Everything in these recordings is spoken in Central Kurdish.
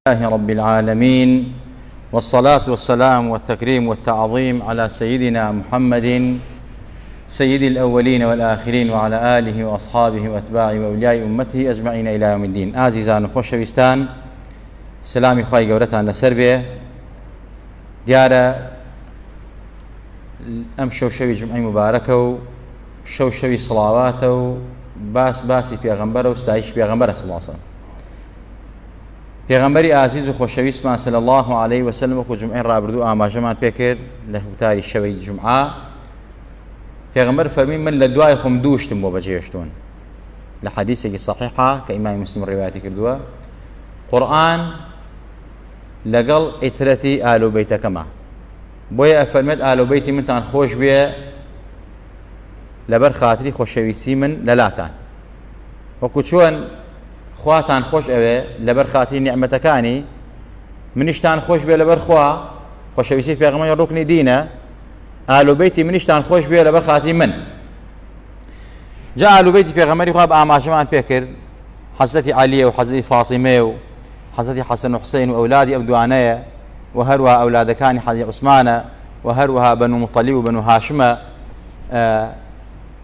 لله رب العالمين، والصلاة والسلام والتكريم والتعظيم على سيدنا محمد سيد الأولين والآخرين وعلى آله وأصحابه وأتباعه وأولياء أمته أجمعين إلى يوم الدين. عزيزان خوشويستان، سلامي خواهي قورتان لسر بێ. دیارە ئەم شەوی جمعەی مبارەکە و شەوی سڵاواتە و باسی پێغەمبەرە و ستایش پێغەمبەرە صلی الله علیه وسلم. پێغەمبەری ئازیز و خۆشەویستمان صلی الله علیه وسلم وەکو جمعەی ڕابردوو ئاماژەمان پێ کرد لە وتاری شەوی جمعە. پێغەمبەر فەرمی من لە دوای خۆم دووشتم بۆ بەجێهێشتون لە حەدیثێکی صحیحە کە ئیمامی مسلم ڕیواەتی کردووە. قورئان لەگەڵ ئیترەتی ئالوبەیتەکەمە، بۆیە ئەفەرمێت ئالوبەیتی منتان خۆش بێ لەبەر خاتری خۆشەویستی من لەلاتان، وەکو چۆن خواتان خۆش ئەوێ لەبەر خاتری نیعمەتەکانی، منیشتان خۆش بێ لەبەر خوا خۆشەویستی پێغەمبەر ڕوکنی دینە، ئالوبەیتی منیشتان خۆش بێ لەبەر خاتری من. جا ئالوبەیتی پێغەمبەری خوا بە ئاماژەمان پێ کرد حەزەتی عەلیە و حەزەتی فاتیمە و حەزەتی حەسەن و حوسەین و ئەولادی ئەم دوانەیە و هەروەها ئەولادەکانی حەزەتی عوسمانە و هەروەها بەنو مەطەلیب و بەنو هاشمە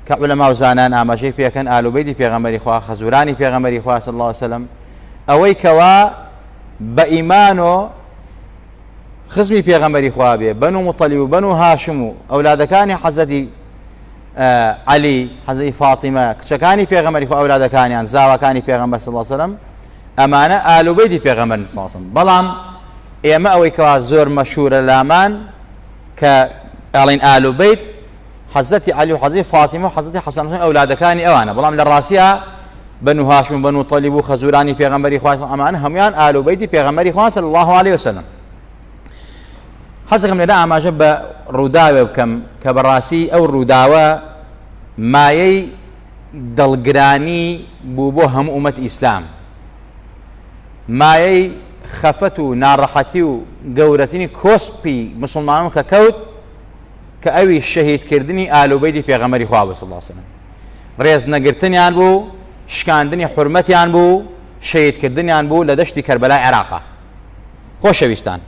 کە عولەما و زانان ئاماژەی پێکەن ئالوبەیتی پێغەمبەری خوا، خەزورانی پێغەمبەری خوا صلی الله علیه وسلم، ئەوەی کەوا بە ئیمان و خزمی پێغەمبەری خوا بێ، بەنو مەطەلیب و بەنو هاشم و ئەولادەکانی حەزەتی عەلی، حەزەتی فاتیمە، کچەکانی پێغەمبەری خوا، ئەولادەکانیان زاوەکانی پێغەمبەر صلی الله علیه وسلم، ئەمانە ئالوبەیتی پێغەمبەرن صلی الله علیه وسلم. بەڵام ئێمە ئەوەی کەوا زۆر مەشهورە لامان کە ئەڵێن ئالوبەیت حەزەتی عەلی و حەزەتی فاتیمە و حەزەتی حەسەن و ئەولادەکانی ئەوانە، بەڵام لە ڕاستیە بەنو هاشم و بەنو مەطەلیب و خەزورانی پێغەمبەری خوا ئەمانە هەموویان ئالوبەیتی پێغەمبەری خوا صلی الله علیه وسلم. حەزەکەم لێرە ئاماژە بە ڕووداوێ بکەم کە بەڕاستی ئەو ڕووداوە مایەی دڵگرانی بوو بۆ هەموو ئومەتی ئیسلام، مایەی خەفەت و ناڕەحەتی و گەورەترینی کۆسپی مسلمانان کە کەوت کە ئەوی شەهیدکردنی ئالوبەیتی پێغەمبەری خوا بوو صلی الله علیه وسلم. ڕێز نەگرتنیان بوو، شکاندنی حورمەتیان بوو، شەهیدکردنیان بوو لە دەشتی کەربەلای عێراقا. خۆشەویستان،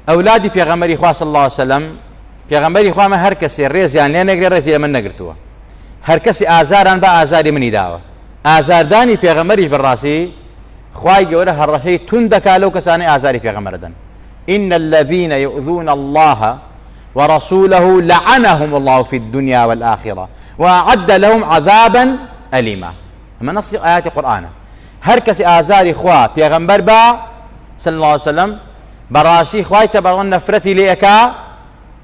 ئەولادی پێغەمبەری خوا صلی الله علیه وسلم، پێغەمبەری خوا هەر کەسێ ڕێزیان لێ نەگرێ ڕێزی ئەمە نەگرتووە، هەر کەسی ئازاران بە ئازاری منی داوە. ئازاردانی پێغەمبەری بەڕاستی خوای گەورە هەڕەشەی تون دەکا لەو کەسانەی ئازاری پێغەمبەر دەن. إن الذين يؤذون الله ورسوله لعنهم الله في الدنيا والآخرة وأعد لهم عذابا أليما. أما نص آيات القرآن هر كسي آزاري خوا بيغمبر با صلى الله عليه وسلم براسي خواي تبغون نفرتي ليكا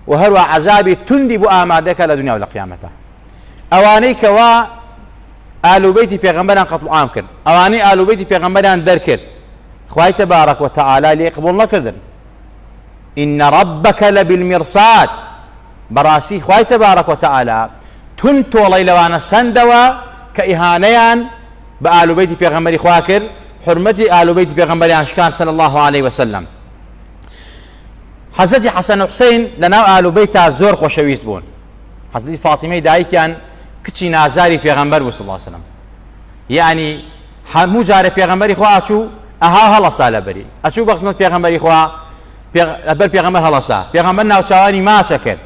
وهروا عذابي تندي بو آمادك لدنيا والقيامة. أواني كوا آلو بيتي بيغمبران قتل عام كرد، أواني آلو بيتي بيغمبران در كرد، خواي تبارك وتعالى ليقبل نكردن. إن ربك لبالمرصاد، براسي خواي تبارك وتعالى تنتو ليلوانا سندوا كإهانيان بآلو بيتي بيغمبري خواكر، حرمتي آلو بيتي بيغمبريان شكان صلى الله عليه وسلم. حەزەتی حەسەن و حوسەین لەناو ئالو بەیتا زۆر خۆشەویست بوون. حەزەتی فاتیمەی دایکیان کچی نازاری پێغەمبەر بوو صلی الله علیه وسلم، یعنی هەموو جارە پێغەمبەری خوا ئەچوو ئەها هەڵەسا لەبەری، ئەچوو بە خزمەت پێغەمبەری خوا لەبەر پێغەمبەر هەڵەسا، پێغەمبەر ناوچاوانی ماچە کرد.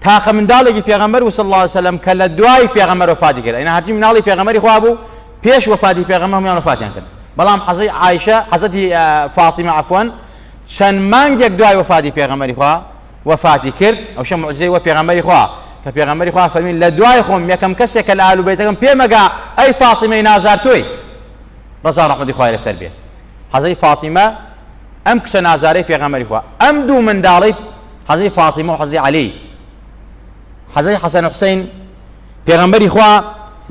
تاقە منداڵێکی پێغەمبەر بوو صلی الله علیه وسلم کە لە دوای پێغەمبەر وفاتی کرد، ئەینا هەرچی مناڵی پێغەمبەری خوا بوو پێش وفاتی پێغەمبەر هەموویان وفاتیان کرد. بەڵام حەزەتی عایشە، حەزەتی فاتیمە عەفوەن، چەند مانگێک دوای وفاتی پێغەمبەری خوا وفاتی کرد. ئەوشە موعجزەی وە پێغەمبەری خوا کە پێغەمبەری خوا فەرمین لە دوای خۆم یەکەم کەسێک کە لە ئالوبەیتەکەم پێمەگا ئەی فاتیمەی نازار تۆی، ڕەزا ڕەحمەتی خوای لەسەر بێ. حەزەتی فاتیمە ئەم کچە نازارەی پێغەمبەری خوا، ئەم دوو منداڵی حەزەتی فاتیمە و حەزەتی عەلی، حەزەتی حەسەن و حوسەین، پێغەمبەری خوا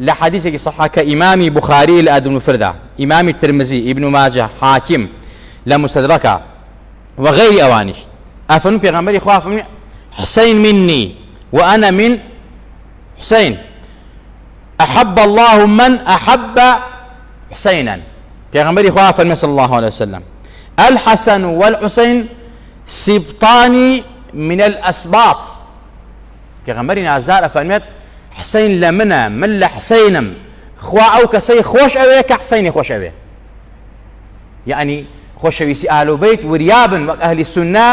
لە حەدیثێکی صحیح کە ئیمامی بوخاری لە ئەدەب المفردە، ئیمامی ترمزی، ئیبن ماجە، حاکم لە مستەدرەکە وغير أوانش أفنوا بيغمبري خواف من حسين مني وأنا من حسين، أحب الله من أحب حسينا. بيغمبري خواف من صلى الله عليه وسلم الحسن والحسين سبطان من الأسباط. بيغمبري نازار أفنمت حسين لمنا من لحسينم خوا أو كسي خوش أوي كحسيني خوش أوي، يعني خۆشەویستی ئاهل بەیت وریابن وەک ئەهلی سونە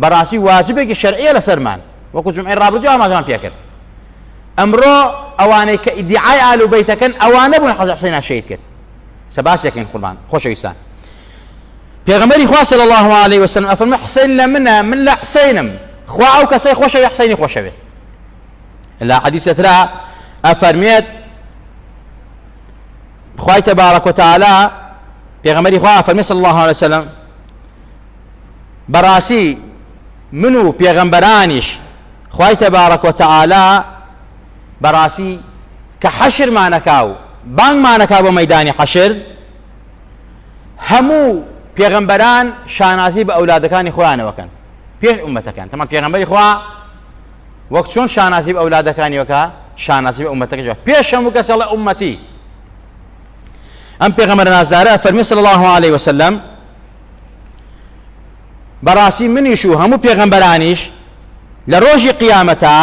بەڕاستی واجبێکی شەرعیە لەسەرمان وەکو جومعەی ڕابردوو ئاماژەمان پێ کرد ئەمڕۆ ئەوانەی کە ئیدعای ئاهل بەیتەکەن ئەوانە بوون حەزرەت حوسێن شەهید کرد سەباسێکن قوربان خۆشەویستان پێغەمبەری خوا صلی الله عليه وسلم ئەفەرمێ حوسێن لە منە من لە حوسێنم خوا ئەو کەسەی خۆشەوی حوسێنی خۆشەوێت لە حەدیثە ترا ئەفەرمێت خوای تبارك وتعالى پێغەمبەری خوا ئەفەرمێ صلی الله عليه وسلم بەڕاستی من و پێغەمبەرانیش خوای تبارك وتعالى بەڕاستی کە حەشرمانەکا و بانگمانەکا بۆ مەیدانی حەشر هەموو پێغەمبەران شانازی بە ئەولادەکانی خۆیانەوەکەن پێش ئومەتەکان تەمان پێغەمبەری خوا وەک چۆن شانازی بە ئەولادەکانیەوەکە شانازی بە ئومەتەکەش پێش هەموو کەس ئەڵێ ئومەتی ئەم پێغەمبەر نازدارە فەرمی صلی الله عليه وسلم بەڕاستی منیش و هەموو پێغەمبەرانیش لە ڕۆژی قیامەتە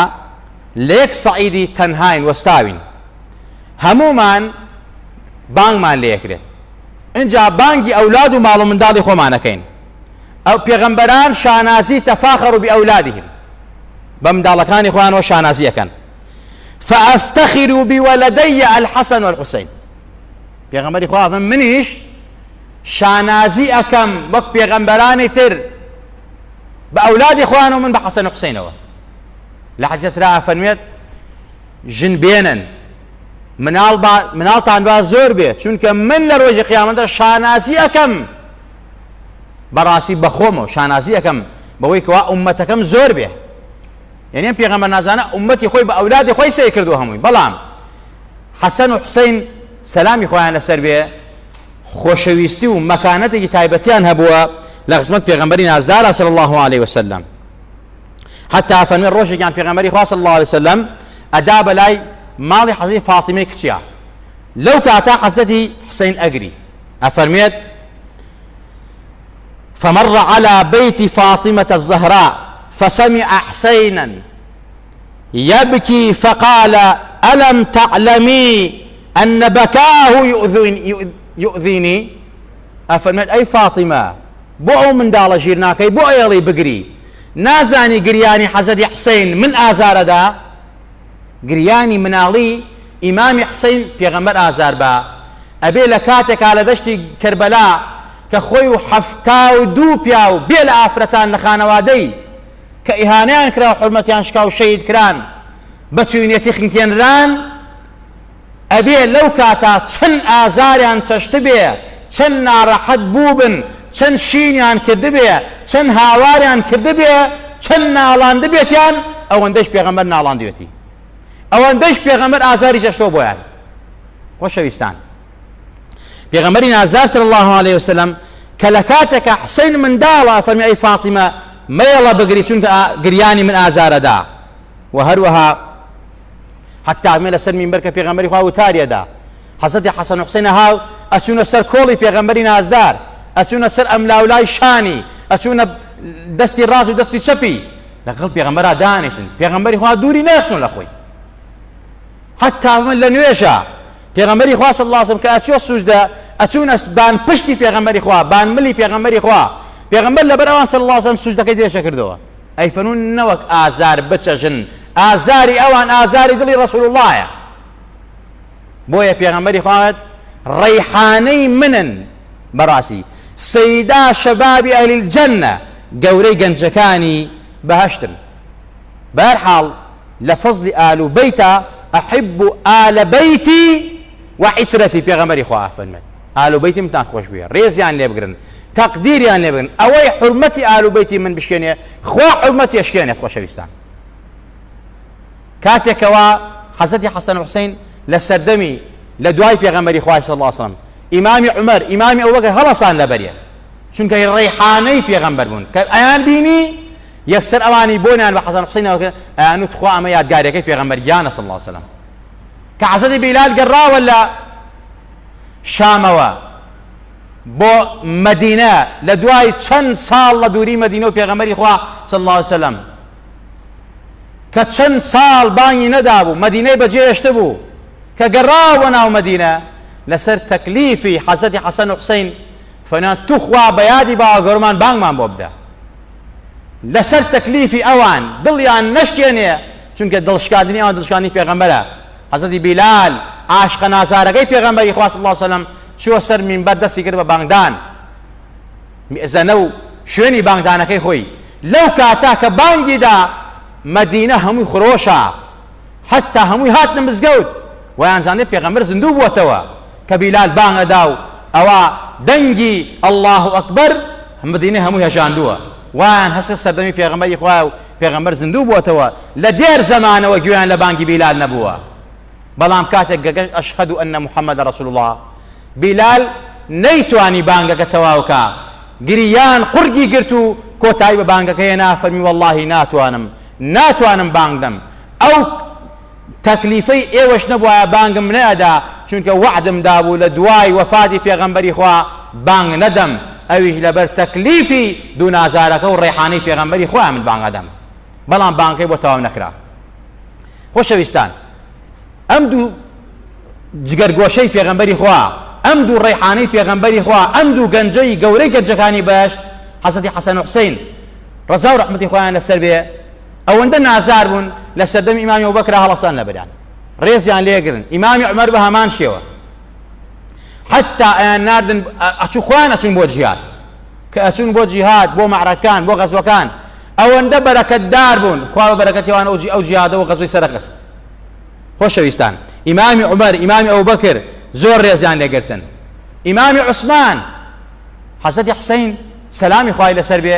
لە یەک سەعیدی تەنهاین وەستاوین هەموومان بانگمان لێ یەکرێت اینجا بانگی ئەولاد و ماڵ و منداڵی خۆمانەکەین ئەو پێغەمبەران شانازی تەفاخەڕ بئەولادیهم بە منداڵەکانی خۆیانەوە شانازی ئەکەن فأفتخر بولدي الحسن والحسين پێغەمبەری خوا منیش شانازی ئەکەم وەک پێغەمبەرانی تر بە ئەولادی خۆیانەوە من بە حەسەن و حوسەینەوە لە حەدیثە ترا فەرمێت ژن بێنن مناڵتان با زۆر بێت چونکە من لە ڕۆژی قیامەتە شانازی ئەکەم بەڕاستی بەخۆمەوە شانازی ئەکەم بەوەی کەوا ئومەتەکەم زۆر بێ یعنی ئەم پێغەمبەر نازانە ئومەتی خۆی بە ئەولادی خۆی سەیر کردووە هەمووی بەڵام حەسەن و حوسەین سەلامی خۆیان لەسەر بێ خۆشەویستی و مەکانەتێکی تایبەتیان هەبووە لە خزمەت پێغەمبەری نازدارە صلی الله عليه وسلم حتى فەرمێ ڕۆژێکیان پێغەمبەری خوا صلی الله عليه وسلم ئەدا بەلای ماڵی حەزرەتی فاتیمەی کچیە لەو کاتا حەزرەتی حوسەین ئەگری ئەفەرمێت فمر على بيت فاطمة الزهراء فسمع حسينا يبكي فقال ألم تعلمي أن بكاه يؤذيني أفرمت أي فاطمة بو من دال جيرناكي بو يلي بقري نازاني قرياني حزدي حسين من آزار دا قرياني منالي إمام حسين بيغمبر آزار با أبي لكاتك على دشتي كربلاء كخوي حفتاو دو بياو بيل آفرتان نخانوادي كإهانيان كراو حرمتيان شكاو شهيد كران بتوينيتي خنكيان ران أبي لو كاتا چن آزاريان تشتبه چن ناراحت بوبن چن شينيان كردبه چن هاواريان كردبه چن نالان دبيتيان او اندش پیغمبر نالان دبيتي او اندش پیغمبر آزاري چشتو بويان خوشويستان پیغمبري نازار صلى الله عليه وسلم كلكاتك حسين من دالا فرمي اي فاطمة ما يلا بقري چونك قرياني من آزار دا وهروها حتى عمل سر من بركة پیغمبري خواه وتاريا دا حضرت حسن وحسين هاو أتونا سر كولي پیغمبري نازدار أتونا سر أملاولاي شاني أتونا دستي راس ودستي شبي لقل پیغمبرها دانشن پیغمبري خواه دوري نيخشن لخوي حتى عمل لنويشا پیغمبري خواه صلى الله عليه وسلم كأتشو السجدة أتونا بان پشتي پیغمبري خواه بان ملي پیغمبري خواه پیغمبر لبروان صلى الله عليه وسلم سجدة كي ديشا كردوا أي فنون نوك آزار بتشجن آزاري أوان آزاري دلي رسول الله بويا پیغمبري خواهد ريحاني منن براسي سيدا شباب أهل الجنة قوري قنجكاني بهشتن بهرحال لفضل آل بيتا أحب آل بيتي وعترتي پیغمبري خواه فرمي آل بيتي متان خوش بيه ريز يعني لي بقرن تقدير يعني لي بقرن أوي حرمتي آل بيتي من بشكيني خواه حرمتي أشكيني خوشويستان كاتكوا حضرت حسن وحسين لسردمي لدواي پیغمبري خواه صلى الله عليه وسلم امام عمر امام ابو بكر هلصان لبريا چونك ريحاني پیغمبر بون ايان بيني يكسر اواني بونان بحسن حسين انو تخوا اما يادگاري پیغمبر جانا صلى الله عليه وسلم كحضرت بلال قرا ولا شاموا بو مدينه لدواي چند سال لدوري مدينه پیغمبري خواه صلى الله عليه وسلم كچند سال باني ندابو مدينه بجيشتبو كقراونا ومدينة لسر تكليفي حضرت حسن وحسين فەرمیان توخوا بە یادی باوە گەورمان بانگمان بۆ بدە لەسەر تەکلیفی ئەوان دڵیان نەشکێنێ چونکە دڵشکاندنی ئەوان دڵشکاندنی پێغەمبەرە حەزەتی بیلال عاشقە نازارەکەی پێغەمبەری خوا صلی الله علیه وسلم چووە سەر مینبەر دەستی کرد بە بانگدان میئزەنە و شوێنی بانگدانەکەی خۆی لەو کاتا کە بانگیدا مەدینە هەمووی خرۆشە حتا هەمووی هاتنە مزگەوت ویان زانێ پێغەمبەر زیندوو بووەتەوە کە بیلال بانگەدا و ئەوە دەنگی الله ئەکبەر مەدینە هەمووی هەژاندووە وان هەستە سەردەمی پێغەمبەری خوا و پێغەمبەر زیندوو بووەتەوە لە دێر زەمانەوە گوێیان لە بانگی بیلال نەبووە بەڵام کاتێک گەگەشت ئەشهەد ئەنە محەممەد رەسوول الله بیلال نەیتوانی بانگەکە تەواوکە گریان قورگی گرت و کۆتایی بە بانگەکە هێنا فەرمی وەڵڵاهی ناتوانم بانگدەم ئەو تەکلیفەی ئێوەش نەبووە بانگم نەئەدا چونکە وعدم دابوو لە دوای وەفاتی پێغەمبەری خوا بانگ نەدەم ئەویش لەبەر تەکلیفی دوو نازارەکە و ڕێحانەی پێغەمبەری خوا من بانگ ئەدەم بەڵام بانگەکەی بۆ تەواو نەکرا خۆشەویستان ئەم دوو جگەرگۆشەی پێغەمبەری خوا ئەم دوو ڕێحانەی پێغەمبەری خوا ئەم دوو گەنجەی گەورەی گەنجەکانی بەهەشت حەزەتی حەسەن و حوسەین ڕەزا و ڕەحمەتی خۆیان لەسەر بێ ئەوەندە نازار بوون لە سەردەمی ئیمامی ئەبوبەکر هەڵەسان لەبەریان ڕێزیان لێگرن ئیمامی عومەر بە هەمان شێوە حتا ئەیان ناردن ئەچوو خۆیان ئەچوون بۆ جیهاد کە ئەچوون بۆ جیهاد بۆ مەعرەکان بۆ غەزوەکان ئەوەندە بەرەکەتدار بوون خوا بە بەرەکەتیوان ئەو جیهادەوە غەزوەی سەرەخست خۆشەویستان ئیمامی عومەر ئیمامی ئەبوبەکر زۆر ڕێزیان لێگرتن ئیمامی عوسمان حەزەتی حوسەین سەلامی خوای لەسەر بێ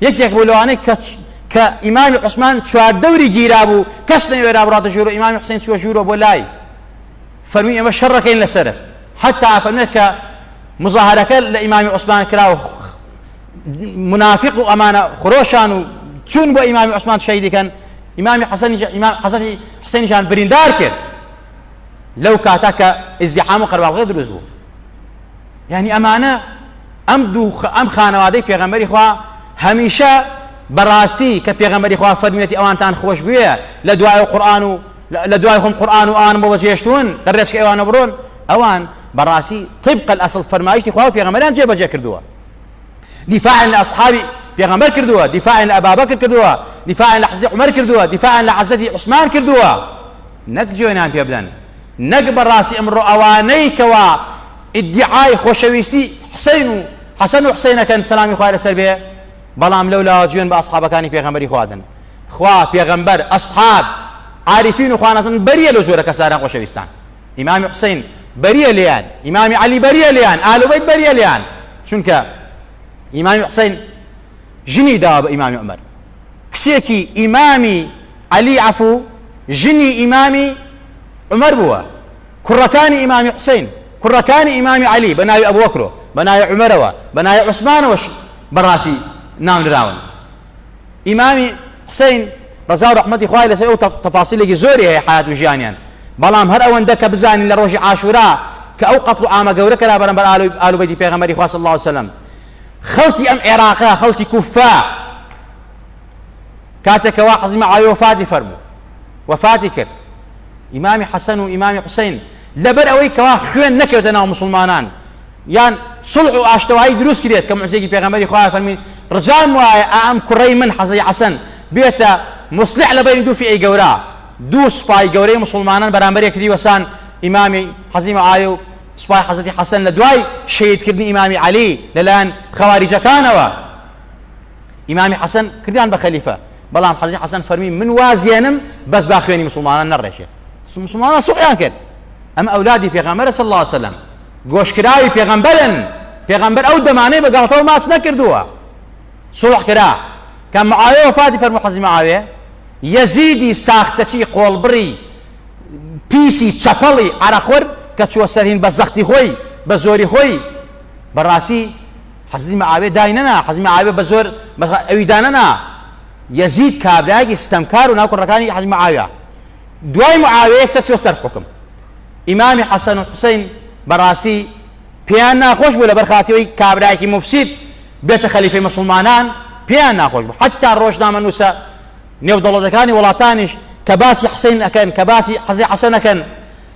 یەکێک بوو لەوانەی کە ئیمامی عوسمان چوار دەوری گیرا بوو کەس نەیوێرا بڕاتە ژوورەوە ئیمامی حوسەین چووە ژوورەوە بۆ لای فەرمی ئێمە شەڕەکەین لەسەرە حتا فەرمێت کە مزاهرەکە لە ئیمامی عوسمان کرا و منافق و ئەمانە خرۆشان و چوون بۆ ئیمامی عوسمان شەهیدیکەن ئیمامی حەزەتی حوسەینیشان بریندار کرد لەو کاتا کە ئیزدیحام و قەرباڵغی دروست بوو یعنی ئەمانە ئەم خانەوادەی پێغەمبەری خوا هەمیشە بەڕاستی کە پێغەمبەری خوا فەرموویەتی ئەوانتان خۆش بووە لە دوای قورئان و لە دوای خۆم قورئان و ئانم بۆ بەجێهێشتون لە ڕێچکە ئێوانە بڕۆن ئەوان بەڕاستی طبق الأصل فەرمایشتی خوا و پێغەمبەریان جێبەجێ کردووە دیفاعا لە ئەصحابی پێغەمبەر کردووە دیفاعا لە ئەبابەکر کردووە دیفاعا لە حەزەتی عومەر کردووە دیفاعا لە حەزەتی عوسمان کردووە نەک جوێنیان پێ بدەن نەک بەڕاستی ئەمڕۆ ئەوانەی کەوا ئیدعای خۆشەویستی حسەین و حەسەن و حوسەینەکەن سەلامی خوای لەسەر بێ بەڵام لەولا جوێن بە ئەصحابەکانی پێغەمبەری خوادن خوا پێغەمبەر ئەصحاب عارفین و خوانەتن بەریە لەو جۆرە کەسانە خۆشەویستان ئیمامی حوسەین بەریە لێیان ئیمامی عەلی بەریە لێیان ئاهل بەیت بەریە لێیان چونکە ئیمامی حوسەین ژنی داوە بە ئیمامی عومەر کچێکی ئیمامی عەلی عەفوو ژنی ئیمامی عومەر بووە کوڕەکانی ئیمامی حوسەین کوڕەکانی ئیمامی عەلی بە ناوی ئەبوبەکرۆ بە ناوی عومەرەوە بە ناوی عوسمانەوەش بەڕاستی نامراون ئیمامی حوسەین ڕەزا و ڕەحمەتی خوای لەسەر ئەو تەفاسیلێکی زۆری هەیە حیات و ژیانیان بەڵام هەر ئەوەندە کە بزانین لە ڕۆژی عاشورا کە ئەو قەتڵ و ئامە گەورە کرا بەرەمبەر ئاڵ و بەیتی پێغەمبەری خوا صلی الله علیه وسلم خەڵکی ئەم عێراقا خەڵکی کوفا کاتێکەوە حەزی مەعاویە وەفاتی کرد ئیمامی حەسەن و ئیمامی حوسەین لەبەر ئەوەی کەوا خوێن نەکەوتە ناو مسلمانان یان صلح و ئاشتەوایی دروست کرێت کە موعجزەیەکی پێغەمبەری خوا فەرمی ڕجام وایە ئەم کوڕەی من حەزەتی حەسەن بێتە مصلح لەبەری دوو فیعی گەورە دوو سوپای گەورەی مسلمانان بەرامبەر یەکتری وەسان ئیمامی حەزی مەعاویە و سوپای حەزەتی حەسەن لە دوای شەهیدکردنی ئیمامی عەلی لەلایەن خەواریجەکانەوە ئیمامی حەسەن کردیان بە خەلیفە بەڵام حەزەتی حەسەن فەرمی من وازیێنم بەس با خوێنی مسلمانان نەڕێژێ مسلمانان سوقیان کرد ئەم ئەولادی پێغەمبەرە صلی الله علیه وسلم گۆشکراوی پێغەمبەرن پێغەمبەر ئەو دەمانەی بە گاڵتەوە ماچ نەکردووە سوڵح کرا کە مەعاویە وەفاتی فەرموو حەزی مەعاویە یەزیدی ساختەچی قۆڵبڕی پیسی چەپەڵی عەرەخۆر کە چووە سەرهین بە زەختی خۆی بە زۆری خۆی بەڕاستی حەزی مەعاویە دای نەنا حەزی مەعاویە بە زۆر ئەوی دانەنا یەزید کابرایەکی ستەمکار و ناوکوڕەکانی حەزی مەعاویە دوای مەعاویە یەکسەر چووە سەر حوکم ئیمامی حەسەن و حوسەین بەڕاستی پێیان ناخۆش بوو لەبەر خاتیەوەی کابرایەکی مفسید بێتە خەلیفەی مسلمانان پێیان ناخۆش بوو حتا ڕۆژنامە نووسە نێودەوڵەتەکانی وڵاتانیش کە باسی حوسەین ئەکەن کە باسی حەزی حەسەن ئەکەن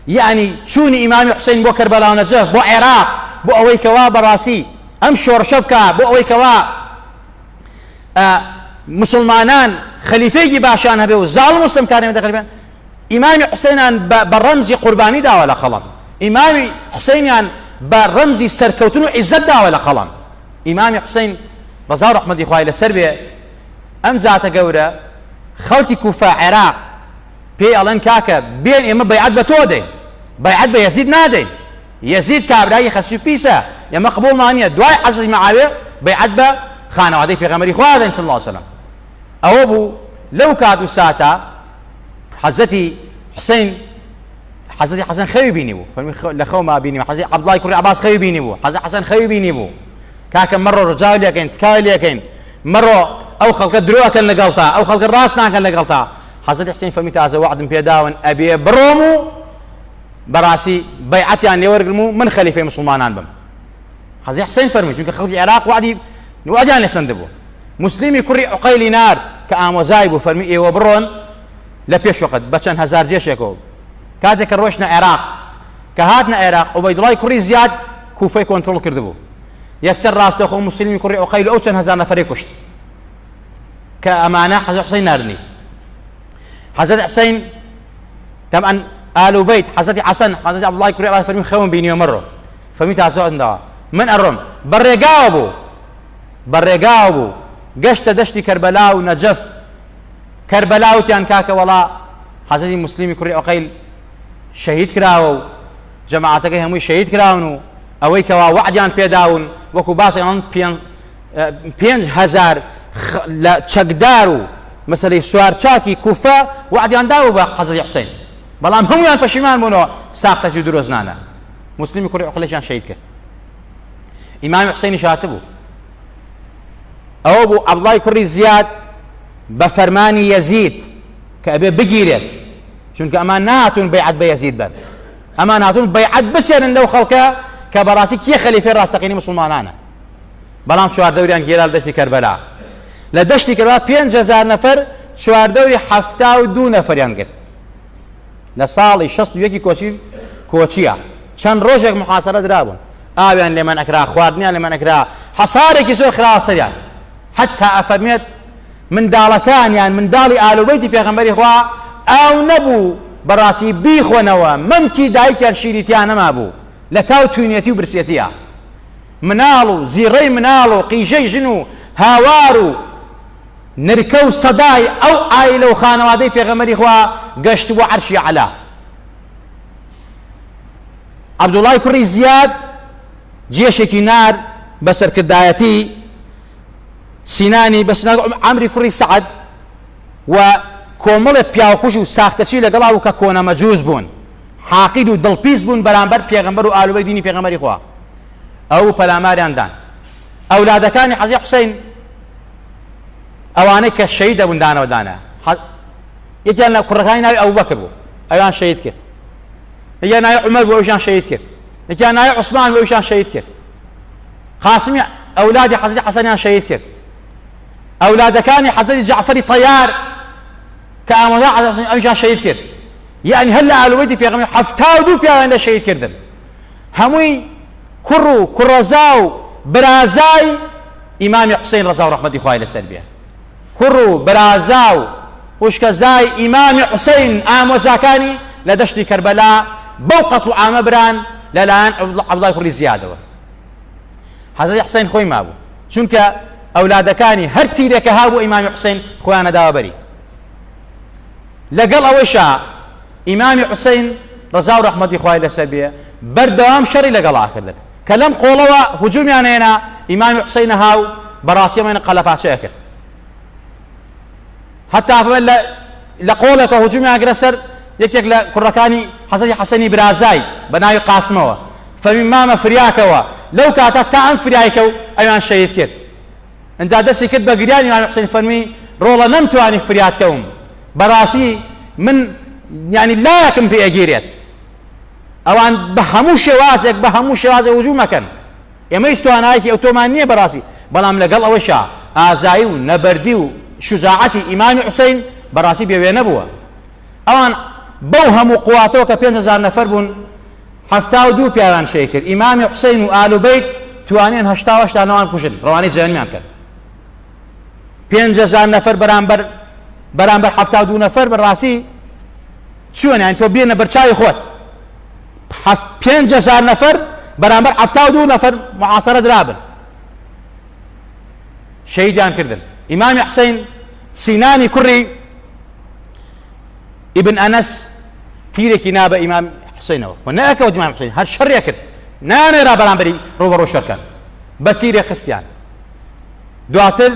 یعنی چوونی ئیمامی حوسەین بۆ کەربەلا و نەجەف بۆ عێراق بۆ ئەوەی کەوا بەڕاستی ئەم شۆڕشە بکە بۆ ئەوەی کەوا مسلمانان خەلیفەیەکی باشیان هەبێ و زاڵ مسلم کارێمە دەخەلیفەن. ئیمامی حوسێنیان بە ڕەمزی قوربانی داوە لە خەڵم، ئیمامی حوسێنیان بە ڕەمزی سەرکەوتن و عیزەت داوە لە خەڵم. ئیمامی حوسێن ڕەزا و ڕەحمەتی خوای لەسەر بێ ئەم زاتە گەورە خەڵکی کوفە عێراق پێی ئەڵێن کاکە بێن ئێمە بەیعەت بە تۆ دەین، بەیعەت بە یەزید نادەین، یەزید کابرای خەسوی پیسە، ئێمە قبوڵمان نییە. دوای حەزرەتی مەعاویە بەیعەت بە خانەوادەی پێغەمبەری خوا دەین صلی الله علیه وسلم. ئەوە بوو لەو کات و ساتە حەزرەتی حەسەن خەوی بینی بوو، فەرمی لە خەوما بینی بوو. حەزرەتی عەبدوڵای کوڕی عەباس خەوی بینی بوو، حەزرەتی حەسەن خەوی بینی بوو. کاکە مەڕۆ ڕجاو لێکەین، تکای لێکەین، مەڕۆ ئەو خەڵکە درۆکەن لەگەڵتا، ئەو خەڵکە ڕاست ناکەن لەگەڵتا. حەزرەتی حوسێن فەرمی تازە وەعدم پێداون ئەبێ بڕۆم و بەڕاستی بەیعەتیان لێ وەرگرم و من خەلیفەی مسلمانان بم. حەزرەتی حوسێن فەرمی چونکە خەڵکی عێراق وعدیان لێسەند بوو. مسلیمی کوڕی عوقەیلی نار کە ئامۆزای بوو فەرمی ئێوە بڕۆن لە پێش وەقت بە چەند هەزار جێشێکەوە. کاتێک کە ڕۆیشتە عێراق کە هاتنە عێراق عوبەیدوڵای کوڕی زیاد کوفەی کۆنتڕۆڵ کردبوو. یەکسەر ڕاستەوخۆ مسلیمی کوڕی عوقەیل ئەو چەند هەزار نەفەرەی کوشت کە ئەمانە حەزرەتی حوسێن ناردنی. حەزرەتی حوسێن تەمەن ئال و بەیت حەزرەتی حەسەن حەزرەتی عەبدوڵای کوڕی عەباس فەرمی خەوم بینیوە مەڕۆ. فەرمی تازە ئەنداوە من ئەڕۆم. بەڕێگاوە بوو گەشتە دەشتی کەربەلا و نەجەف. کەربەلا وتیان کاکە وەڵا حەزرەتی مسلیمی کوڕی عوقەیل شەهید کراوە و جەماعەتەکەی هەمووی شەهید کراون و ئەوەی کەوا وعدیان پێداون وەکو باسێڵان 5,000 لە چەکدار و مەسەلەی سوارچاکی کوفە وعدیان داوە بە حەزرەتی حوسێن، بەڵام هەمویان پەشیمان بوونەوە ساختەجی و درۆزنانە. مسلیمی کوڕی عوقەیلیان شەهید کرد. ئیمامی حوسێنی شاتە بوو. ئەوە بوو عەبدوڵای کوڕی زیاد بە فەرمانی یەزید کە ئەبێ بگیرێت، چونکە ئەمان نهاتون بەیعەت بە یەزید بەن، ئەمان هاتون بەیعەت بسێنن لەو خەڵکە کە بەڕاستی کێ خەلیفەی ڕاستەقینی مسلمانانە. بەڵام چواردەوریان گێرا لە دەشتی کەربەلا. لە دەشتی کەربەلا 5,000 نەفەر چواردەوری 72 نەفەریان کرد لە ساڵی 61 کۆچیە. چەند ڕۆژێک محاسەرە درابوون، ئاویان لێمان ئەکرا، خواردنیان لێمان ئەکرا، حەسارێکی زۆر خراوە سەریان. حتا ئەفەرمێت منداڵەکانیان منداڵی ئالوبەیتی پێغەمبەری خوا ئاو نەبوو بەڕاستی بیخۆنەوە، مەمکی دایکیان شیریتیان نەما بوو لە تاو توینێتی و برسێتیە. مناڵ و زیڕەی مناڵ و قیژەی ژن و هاوار و نرکە و سەدای ئەو ئایلە و خانەوادەی پێغەمبەری خوا گەشت بۆ عەرشی عەلا. عەبدوڵای کوڕی زیاد جێشێکی نار بەسەرکردایەتی سینانی بەسناگ عەمری کوڕی سەعەد و کۆمەڵێک پیاوەکوژ و ساختەچی لەگەڵا و کە کۆنە مەجووز بوون، حاقید و دڵپیس بوون بەرامبەر پێغەمبەر و ئالوبەی دینی پێغەمبەری خوا. ئەو پەلاماریان دان. ئەولادەکانی حەزرەتی حوسێن ئەوانەی کە شەهید دەبوون دانەوە دانە، یەکیان لە کوڕەکانی ناوی ئەبوبەکر بوو، ئەویان شەهید کرد. یەکیان ناوی عومەر بوو، ئەویشیان شەهید کرد. یەکیان ناوی عوسمان بوو، ئەویشیان شەهید کرد. قاسمی ئەولادی حەزرەتی حەسەنیان شەهید کرد. ئەولادەکانی حەزرەتی جەعفەری تەیار کە ئامۆزای حەزرەتی حوسێن ئەویشیان شەهید کرد. یعنی هەر لە ئالوبەیتی پێغەمبەر 72 پیاویان لە شەهید کردن، هەمووی کوڕ و کوڕەزا و برازای ئیمامی حوسێن ڕەزا و ڕەحمەتی خوای لەسەر بێ. کوڕ و برازا و خوشکەزای ئیمامی حوسێن ئامۆزاکانی لە دەشتی کەربەلا بەو قەت و عامە بران لەلایەن عەبدوڵای کوڕی زیادەوە. حەزرەتی حوسێن خۆی مابوو، چونکە ئەولادەکانی هەر تیرێکە هابوو ئیمامی حوسێن خۆیانە داوە بەری. لەگەڵ ئەوەیشا ئیمامی حوسێن ڕەزا و ڕەحمەتی خوای لەسەر بێ بەردەوام شەڕی لەگەڵا کردن کە لەم قۆڵەوە هجوومیان هێنا ئیمامی حوسێنە هاو بەڕاستی ئەمانە قەلەپاچەیە کرد. حتا لە قۆڵێکە هجوومیان کرد سەر یەکێک لە کوڕەکانی حەزرەتی حەسەنی برازای بە ناوی قاسمەوە، فەرمی مامە فریاکەوە لەو کاتە تا ئەم فریایکە و ئەویان شەهید کرد. ئەنجا دەستی کرد بە گریانی ئیمامی حوسێن فەرمی ڕۆڵە نەمتوانی فریادکەوم، بەڕاستی من یعنی لایەکم پێ ئەگیرێت. ئەوان بە هەموو شێوازێک بە هەموو شێوازێک هجووم مەکەن، ئێمەی توانایەتی ئەوتۆمان نییە بەڕاستی، بەڵام لەگەڵ ئەوەشا ئازایی و نەبەردی و شجاعەتی ئیمامی حوسێن بەڕاستی بێوێ نەبووە. ئەوان بەو هەموو قواتەوە کە 5,000 نەفەر بوون 72 پیاویان شەهید کرد. ئیمامی حوسێن و ئالوبەیت توانین هەشتا نەوان کوژن ڕەوانەی جەهەنەمیان کرد 5,000 نەفەر بەرامبەر 72 نەفەر بەڕاستی چۆن یان تۆ بێنە بەرچاوی خۆت 5,000 نەفەر بەرامبەر 72 نەفەر محاسەرە درابن شەهیدیان کردن ئیمامی حوسەین سینانی کوڕی ئیبن ئەنەس تیرێکی نابە ئیمام حوسەینەوە و نەئەکەوت ئیمام حوسەین هەر شەڕیە کرد نانێرا بەرامبەری ڕۆبەڕۆ شەرکەن بە تیرێ خستیان دواتر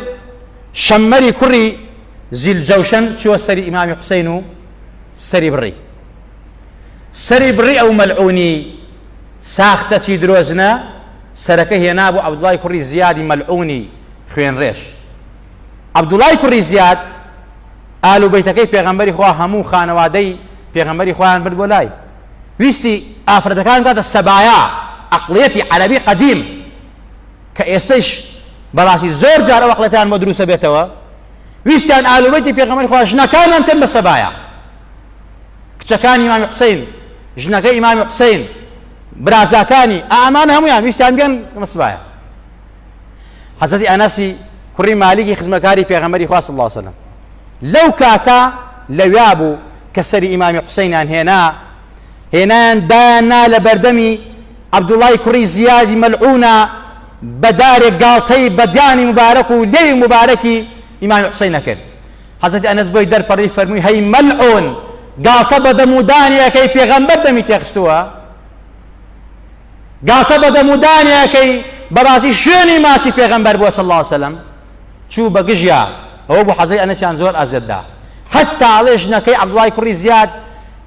شەممەری کوڕی زیلجەوشەن چووە سەری ئیمامی حوسەین و سەری بڕی ئەو مەلعونی ساختە چی درۆزنە سەرەکە هێنا بۆ عەبدوڵای کوڕی زیادی مەلعونی خوێنڕێژ عەبدوڵای کوڕی زیاد ئالوبەیتەکەی پێغەمبەری خوا هەموو خانەوادەی پێغەمبەری خۆیان برد بۆ لای ویستی ئافرەتەکان کاتە سەبایا عەقڵیەتی عەرەبی قەدیم کە ئێستەش بەڕاستی زۆر جار ئەو عەقڵەتیان بۆ دروستە بێتەوە ویستیان ئالوبەیتی پێغەمبەری خوا ژنەکانیان کەن بە سەبایا کچەکانی ئیمامی حوسەین ژنەکەی ئیمامی حوسەین برازاکانی ئەمان هەمویان ویستیان بێن بە سەبایا حەزەتی ئەنەسی کوڕی مالیکی خزمەکاری پێغەمبەری خوا صلی الله علیه وسلم لەو کاتە لەویا بوو کە سەری ئیمامی حوسەینیان هێنایان دایاننا لە بەردەمی عەبدوڵای کوڕی زیادی مەلعونە بە دارێک گاڵتەی بەدیانی مبارەک و لێوی مبارەکی ئیمامی حوسەینە کرد حەزەتی ئەنەس بۆی دەرپەڕی فەرمووی هەی مەلعون گاڵتە بە دەمودانیەکەی پێغەمبەر دەمی تێخستووە گاڵتە بە دەمودانیەکەی بەڕاستی شوێنی ماچی پێغەمبەر بووە صلی الله علیه وسلم چوو بە گژیا ئەوە بوو حەزەی ئەنەسیان زۆر ئازێتدا حتا ئەڵێ ژنەکەی عەبدوڵای کوڕی زیاد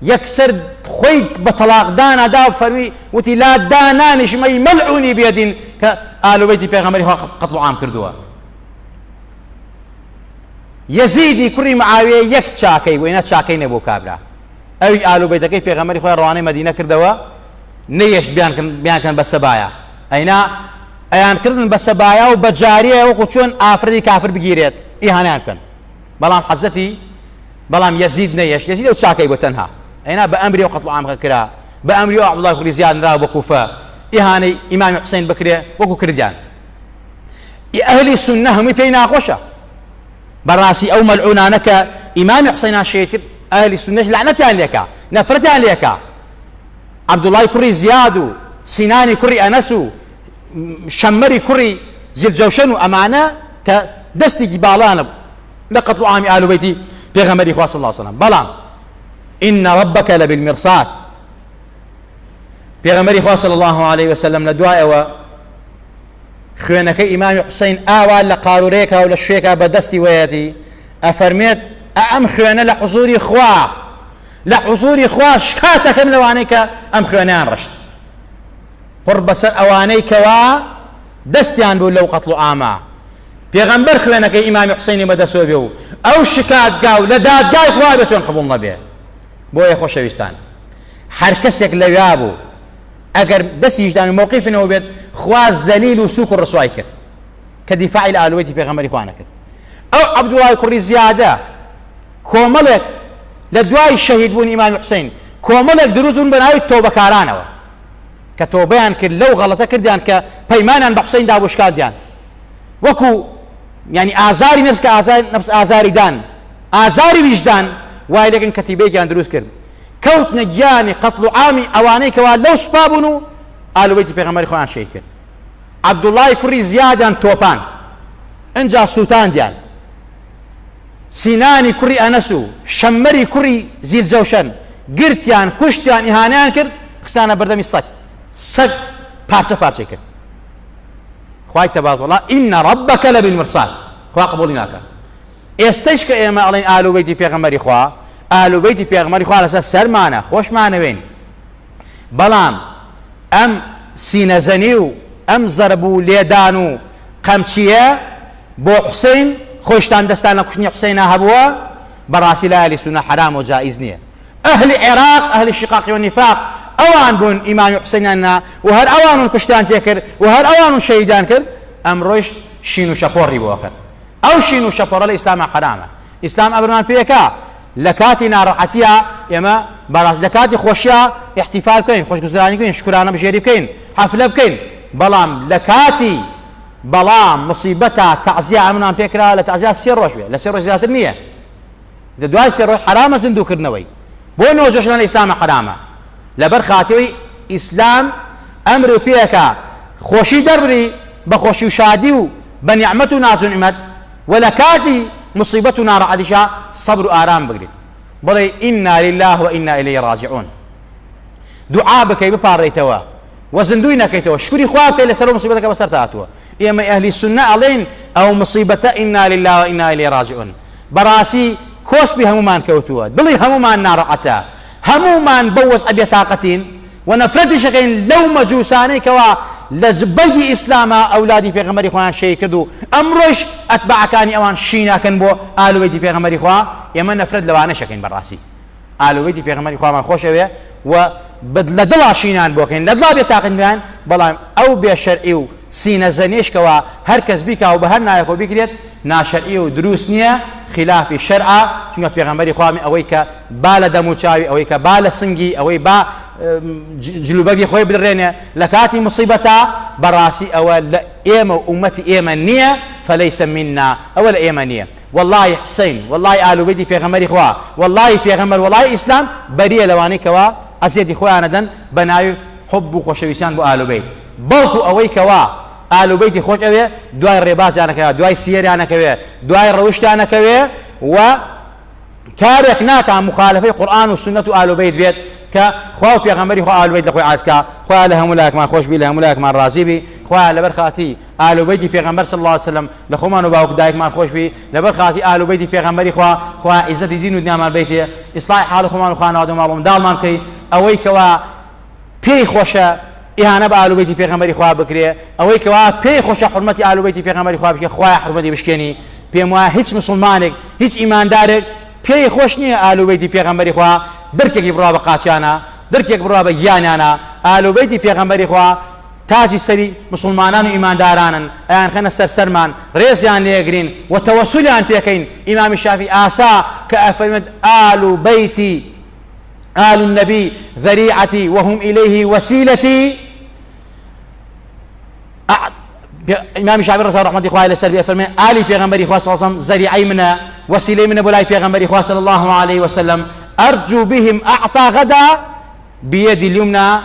یەکسەر خۆی بە تەلاقدانەدا و فەرمی وتی لا دانانیشمەی مەلعونی بێدین کە ئالوبەیتی پێغەمبەری خوا قەتڵ و عام کردووە یەزیدی کوڕی معاویە یەک چاکەی بوو ئێنە چاکەی نەبوو کابرا ئەوی ئالوبەیتەکەی پێغەمبەری خۆی ڕەوانەی مەدینە کردەوە نەیەش بیانکەن بە سەبایە ئەینا ئەیان کردن بە سەبایە و بە جاریە وەکو چۆن ئافرەتی کافر بگیرێت ئیهانیان بکەن بەڵام یەزید نەیەش یەزید ئەو چاکەی بۆ تەنها ئەینا بە ئەمری و قەتڵ و عامەکە کرا بە ئەمری و عەبدوڵای کوڕی زیاد نراوە بە کوفە ئیهانەی ئیمامی حوسەین بکرێ وەکو کردیان ئەهلی سوننە هەمووی پێی ناخۆشە بەڕاستی ئەو مەلعونانە کە ئیمامی حوسەینیان شەهید کرد ئەهلی سوننەش لعنەتیان لێکا نەفرەتیان لێکا عەبدوڵای کوڕی زیاد و سینانی کوڕی ئەنەس و شەممەری کوڕی زیلجەوشەن و ئەمانە کە دەستێکی باڵانە لە قەتڵ و عامی ئالوبەیتی پێغەمبەری خوا صلی الله علیه وسلم بەڵام إن ربك لبالمرصاد پێغەمبەری خوا صلی الله عليه وسلم لە دوایەوە خوێنەکەی ئیمامی حوسەین ئاوا لە قارورەیەکە و لە شوێکە بەدەستی وەیەتی ئەفەرمێت ئەم خوێنە لە حوزوری خوا شکاتەکەم لەوانەی کە ئەم خوێنەیان ڕشت قڕ بەسەر ئەوانەی کەوا دەستیان بوو لەو قەتڵ و عامە پێغەمبەر خوێنەکەی ئیمامی حوسەینی بەدەستەوە بێ و ئەو شکاتگا و لە دادگای خوا بێ چۆن قبوڵ نەبێ بۆیە خۆشەویستان هەر کەسێک لەویا بوو ئەگەر دەستی هیچدان و مووقیفنەوە بێت خوا زەلیل و سووک و ڕسوای کرد کە دیفاعی لە ئالوبەیتی پێغەمبەری خوا نەکرد ئەو عەبدوڵای کوڕی زیادە کۆمەڵێک لە دوای شەهید بوون ئیمامی حوسەین کۆمەڵێک دروست بوون بە ناوی تۆبەکارانەوە کە تۆبەیان کرد لەو غەڵەتە کردیان کە پەیمانیان بە حوسەین دا بۆ شکاندیان وەکو یعنی ئازاری نەفس کە نەفس ئازاری دان ئازاری ویژدان وای لەگەن کەتیبەیەکیان دروست کرد کەوتنە گیانی قەتڵ و عامی ئەوانەی کەوا لەو سوپا بوون و ئالوبەیتی پێغەمبەری خۆیان شەهید کرد عەبدوڵای کوڕی زیادیان تۆپان ئەنجا سووتاندیان سینانی کوڕی ئەنەس و شەممەری کوڕی زیلجەوشەن گرتیان کوشتیان ئیهانەیان کرد خستانە بەردەمی سەگ پارچە پارچەی کرد خوای تەبارەک وتەعالا ئین رەبەکە لەبالمرصاد خوا قبوڵی ناکات ئێستەش کە ئێمە ئەڵێن ئالوبەیتی پێغەمبەری خوا ئالوبەیتی پێغەمبەری خوا لەسەر سەرمانە خۆشمانەوێن بەڵام ئەم سینەزەنی و ئەم زەرب و لێدان و قەمچیە بۆ حوسەین خۆشتان دەستان لە کوشتنی حوسەینە هەبووە بەڕاستی لە ئەهلی سونە حرام و جائیز نییە ئەهلی عێراق ئەهلی شقاقی و نیفاق ئەوان بوون ئیمامی حوسەینیاننا و هەر ئەوان کوشتیان تێکرد و هەر ئەوان شەهیدان کرد ئەمڕۆیش شین و شەپۆڕی بۆ کرد ئەو شین و شەپۆڕە لە ئیسلامە حرامە ئیسلام ئەبرمان پێیەکا لە کاتی ناڕەحەتیە ئێمە بەڕاستی لە کاتی خۆشیە احتیفال بکەین خۆشگوزارانی بکەین شکرانە بژێری بکەین حەفلە بکەین بەڵام لە کاتی بەڵام مصیبەتە تەعزیە ئەمنان پێکرا لە تەعزیە 3 ڕۆژ بێ لە 3 ڕۆژ زیاتر نییە دوای 3 ڕۆژ حرامە زیندووکردنەوەی بۆ نەوە جۆشنان ئیسلامە حرامە لەبەر خاتەوەی ئیسلام ئەمر و پێەکە خۆشی دەربری بە خۆشی و شادی و بە نیعمەت و ناز و نیعمەت و لە کاتی مصیبەت و ناڕەحەتیشە سەبر و ئارام بگریت بڵێ ئینا لله و ئینا ئیلەیهی ڕاجعون دوعا بکەی بپاڕێیتەوە و زندوی نەکەیتەوە شکری خوا بکەی لەسەر مصیبەتەکە بەسەر هاتووە ئێمە ئەهلی سونە ئەڵێن ئەو مصیبەتە ئینا لله و ئینا ئیلەیهی ڕاجعون بەڕاستی کۆسبی هەمومان کەوتووە دڵی هەمومان ناڕەحەتە هەمومان بەو وەزعە بێتاقەتین و نەفرەتیشەکەین لەو مەجووسانەی کەوا لە جبەی ئیسلامە ئەولادی پێغەمبەری خۆیان شەی کرد و ئەمڕۆیش ئەتباعەکانی ئەوان شی ناکەن بۆ ئالوبەیتی پێغەمبەری خوا ئێمە نەفرەت لەوانە شەکەین بەڕاستی ئالوبەیتی پێغەمبەری خوامان خۆشەوێ و لە دڵا شینان بۆکەین لە دڵا بێتاقەت بیان بەڵام ئەو بێشەرعی و سینە زەنێشکەوە هەر کەس بیکا و بە هەر نایەکەوە بیکرێت ناشەرعی و دروست نییە خلافی شەرعە چونکە پێغەمبەری خوا ئەوەی کە با لە دەم و چاوی ئەوەی کە با لە سنگی ئەوەی با جلوبەگی خۆی بدڕێنێ لە کاتی مصیبەتە بەڕاستی ئەوە لە ئێمە و ئومەتی ئێمە نییە فەلەیسە منا ئەوە لە ئێمە نییە والله حسین والله ئالوبەیتی پێغەمبەری خوا والله پێغەمبەر والله ئیسلام بەریە لەوانەی کەوا ئەزیەتی خۆیان ئەدەن بە ناوی حب و خۆشەویستیان بۆ ئالوبەیت بەڵکو ئەوەی کەوا ئالوبەیتی خۆش ئەوێ دوای ڕێبازیانەکەوێ دوای سیەریانەکەوێ دوای ڕەوشتیانەکەوێ و کارێک ناکە مخالفەی قورئان و سنەت و ئالوبەیت بێت کە خوا و پێغەمبەری خوا ئالوبەیت لە خۆی عازکا خوا لە هەموو لایەکمان خۆش بی لە هەموو لایەکمان ڕازی بی خوا لەبەر خاتی ئالوبەیتی پێغەمبەر صلی الله علیه وسلم لە خۆمان و باوک دایکمان خۆش بی لەبەر خاتی ئالوبەیتی پێغەمبەری خوا عیزەتی دین و دنیامان بێتێ ئیسلاحی حاڵی خۆمان و خانەوادە و ماڵ و منداڵمان بکەی ئەوەی کەوا پێی خۆشە ئیهانە بە ئالوبەیتی پێغەمبەری خوا بکرێ ئەوەی کەوا پێی خۆشە حورمەتی ئالوبەیتی پێغەمبەری خوا بکرێ خوای حورمەتی بشکێنی پێم وایە هیچ مسلمانێک هیچ ئیماندارێک پێی خۆش نییە ئالوبەیتی پێغەمبەری خوا برکێکی بڕوا بە قاچیانە درکێک بڕوا بە گیانیانە ئالوبەیتی پێغەمبەری خوا تاجی سەری مسلمانان و ئیماندارانن ئەیان خەنە سەرسەرمان ڕێزیان لێگرین و تەوەسولیان پێکەین ئیمامی شافعی ئاسا کە ئەفەرمێت آل بەیتی آل النبي ذريعتي وهم إليه وسيلتي إمام الشافعي رضي الله عنه قال سلبي فرمي آلي پیغمبري خوا صلى الله عليه وسلم ذريعي منا وسيلة من بولاي پیغمبري خوا صلى الله عليه وسلم أرجو بهم أعطى غدا بيد اليمنى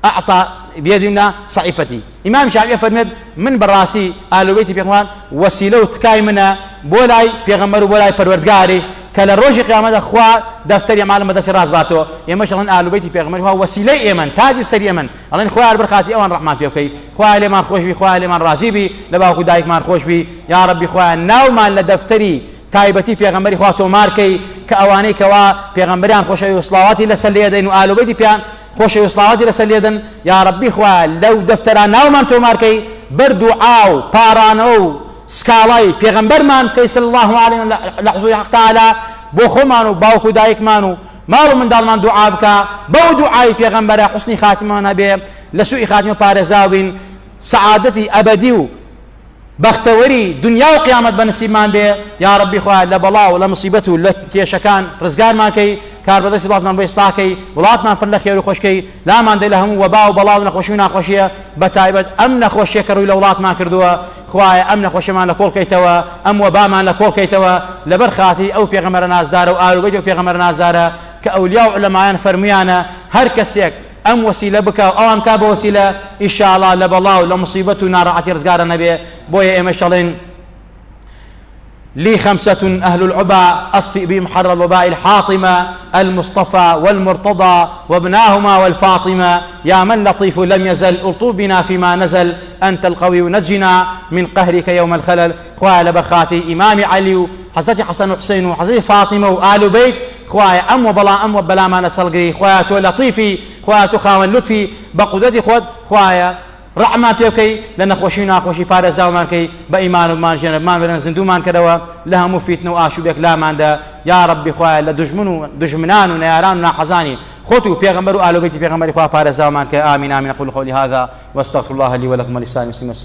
أعطى بيد اليمنى صحيفتي إمام الشافعي فرمي من براسي آل بيتي پیغمبر وسيلة تكاي منا بولاي پیغمبر بولاي پروردگاري کله روز قیامت خوا دفتر معلومه دست راز باتو ئێمەش ئەڵێن ئالوبەیتی پێغەمبەری خوا وسیلەی ئێمەن تاجی سەری ئێمەن ئەڵێن خوا هەر بەرخاتی ئەوان ڕەحمان پێ بکەی خوا لێمان خۆش بی خوا لێمان ڕازی بی لە باوکو دایکمان خۆش بی یا ڕەبی خوا ناومان لە دەفتەری تایبەتی پێغەمبەری خوا تۆمارکەی کە ئەوانەی کەوا پێغەمبەریان خۆشەوی و سڵاواتی لەسەر لێدەین و ئالوبەیتی پیان خۆشەوی و سڵاواتی لەسەر لێدەن یا ڕەبی خوا لەو دەفتەران ناومان تۆمارکەی بەردوعا و پارانەوە و سکاڵای پێغەمبەرمان بکەی صلی الله علیه لە حوزوری حەق تەعالا بۆ خۆمان و باوکو دایکمان و ماڵ و منداڵمان دوعا بکە بەو دوعای پێغەمبەرە حوسنی خاتیمان هەبێ لە سوئی خاتیمە پارێزاو بین سەعادەتی ئەبەدی و بەختەوەری دنیا و قیامەت بەنسیبمان بێ یا ڕەبی خوا لە بەڵا و لە مصیبەت و لە کێشەکان ڕزگارمان کەی کاربەدەستی وڵاتمان بۆ ئیسلاحکەی وڵاتمان پڕ لە خێر و خۆشکەی لامان دەی لە هەموو وەبا و بەڵا و نەخۆشی و ناخۆشیە بەتایبەت ئەم نەخۆشیە کە ڕووی لە وڵاتمان کردووە خوایە ئەم نەخۆشیمان لە کۆڵکەیتەوە ئەم وەبامان لە کۆڵکەیتەوە لەبەر خاتی ئەو پێغەمبەرە نازدارە و ئالوبەیتی ئەو پێغەمبەرە نازدارە کە ئەولیا و عولەمایان فەرمویانە هەر کەسێک ئەم وسیلە بکە و ئەوان کا بە وسیلە ئینشاءالله لە بەڵا و لە مصیبەت و ناڕەحەتی ڕزگارە نەبێ بۆیە ئێمەش ئەڵێن لي 5 أهل العبا أطفئ بهم حر الوباء الحاطمة المصطفى والمرتضى وابناهما والفاطمة يا من لطيف لم يزل ألطف بنا فيما نزل أنت القوي نجنا من قهرك يوم الخلل خوال برخاتي إمام علي حضرت حسن وحسين وحضرت فاطمة وآل بيت خوايا أم وبلا ما نسلقري خوايا تو لطيفي خوايا تو خاون لطفي بقدرتي خوايا ڕەحمان پێ بکەی لە نەخۆشی و ناخۆشی پارێزاومانکەی بە ئیمان ومان ژێنەرمان بەرەن زیندومان کردەوە لە هەموو فیتنە و ئاشوبێک لاماندا یا ڕەبی خوایە لە دژمنان و نەیاران و ناحەزانی خۆت و پێغەمبەر و ئالوبەیتی پێغەمبەری خوا پارێزاومان کە ئامین ئامین أقول قولي هذا واستغفر الله لي ولكم ولسائر المسلمين.